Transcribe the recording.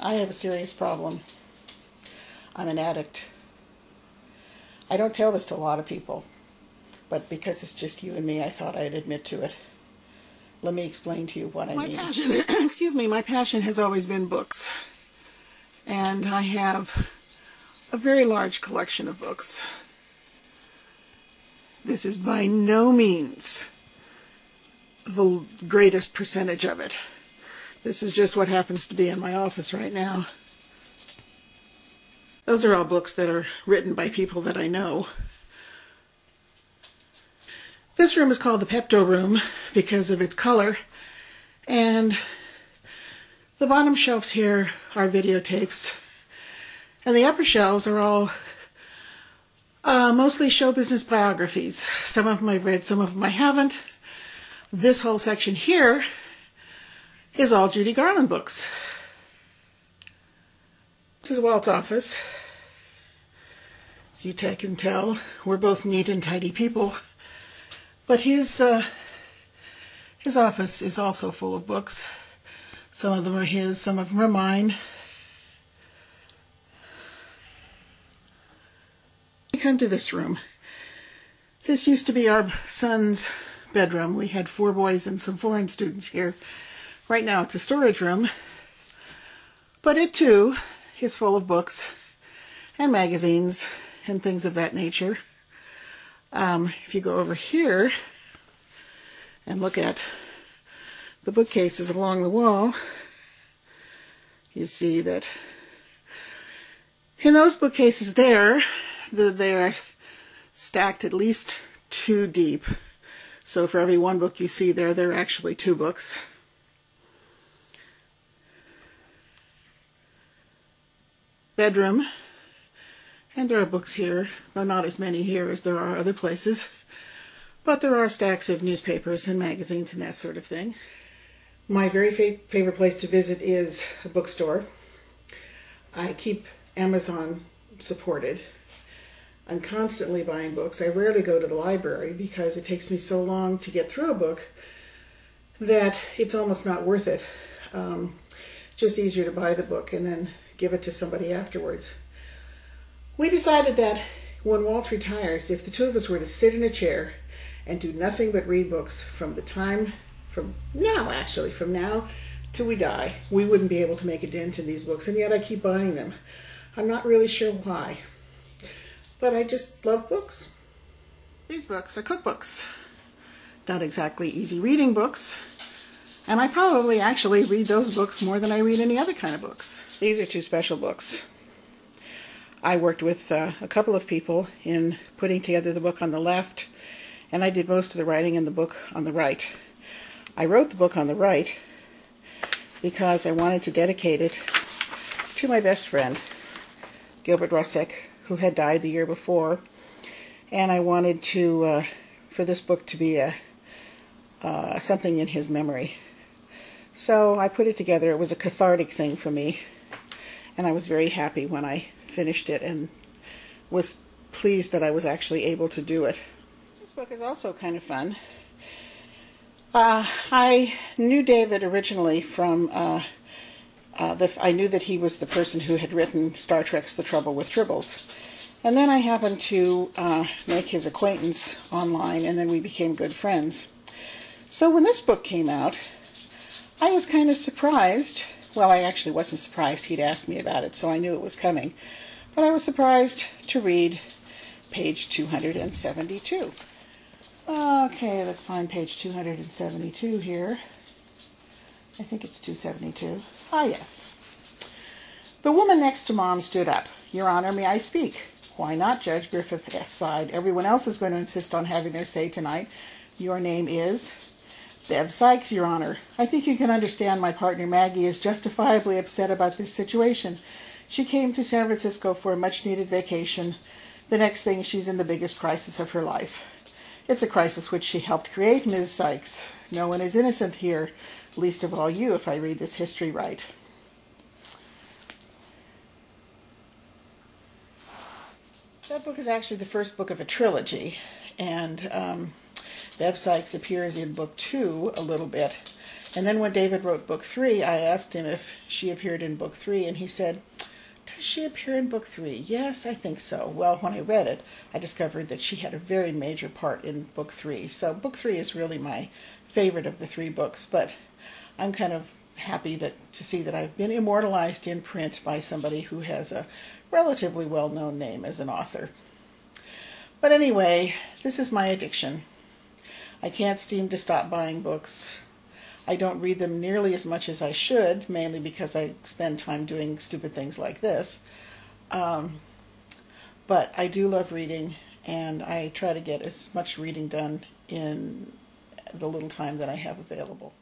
I have a serious problem. I'm an addict. I don't tell this to a lot of people, but because it's just you and me, I thought I'd admit to it. Let me explain to you what I mean. My passion has always been books. And I have a very large collection of books. This is by no means the greatest percentage of it. This is just what happens to be in my office right now. Those are all books that are written by people that I know. This room is called the Pepto room because of its color, and the bottom shelves here are videotapes, and the upper shelves are all mostly show business biographies. Some of them I've read, some of them I haven't. This whole section here is all Judy Garland books. This is Walt's office. As you can tell, we're both neat and tidy people. But his office is also full of books. Some of them are his, some of them are mine. We come to this room. This used to be our son's bedroom. We had 4 boys and some foreign students here. Right now it's a storage room. But it too is full of books and magazines and things of that nature. If you go over here and look at the bookcases along the wall, you see that in those bookcases they're stacked at least 2 deep. So for every 1 book you see there are actually 2 books. Bedroom. And there are books here, though not as many here as there are other places. But there are stacks of newspapers and magazines and that sort of thing. My very favorite place to visit is a bookstore. I keep Amazon supported. I'm constantly buying books. I rarely go to the library because it takes me so long to get through a book that it's almost not worth it. Just easier to buy the book and then give it to somebody afterwards. We decided that when Walt retires, if the 2 of us were to sit in a chair and do nothing but read books from now till we die, we wouldn't be able to make a dent in these books, and yet I keep buying them. I'm not really sure why, but I just love books. These books are cookbooks. Not exactly easy reading books, and I probably actually read those books more than I read any other kind of books. These are 2 special books. I worked with a couple of people in putting together the book on the left, and I did most of the writing in the book on the right. I wrote the book on the right because I wanted to dedicate it to my best friend, Gilbert Rosek, who had died the year before, and I wanted to for this book to be something in his memory. So I put it together. It was a cathartic thing for me, and I was very happy when I finished it and was pleased that I was actually able to do it. This book is also kind of fun. I knew David originally from, I knew that he was the person who had written Star Trek's The Trouble with Tribbles. And then I happened to make his acquaintance online, and then we became good friends. So when this book came out, I was kind of surprised. Well, I actually wasn't surprised. He'd asked me about it, so I knew it was coming. But I was surprised to read page 272. Okay, let's find page 272 here. I think it's 272. Ah, yes. The woman next to Mom stood up. Your Honor, may I speak? Why not? Judge Griffith sighed. Everyone else is going to insist on having their say tonight. Your name is? Bev Sykes, Your Honor. I think you can understand my partner Maggie is justifiably upset about this situation. She came to San Francisco for a much-needed vacation. The next thing, she's in the biggest crisis of her life. It's a crisis which she helped create, Ms. Sykes. No one is innocent here, least of all you, if I read this history right. That book is actually the first book of a trilogy, and Bev Sykes appears in book 2 a little bit. And then when David wrote book 3, I asked him if she appeared in book 3, and he said, "Does she appear in book 3? Yes, I think so." Well, when I read it, I discovered that she had a very major part in book 3. So book 3 is really my favorite of the 3 books, but I'm kind of happy to see that I've been immortalized in print by somebody who has a relatively well-known name as an author. But anyway, this is my addiction. I can't seem to stop buying books. I don't read them nearly as much as I should, mainly because I spend time doing stupid things like this. But I do love reading, and I try to get as much reading done in the little time that I have available.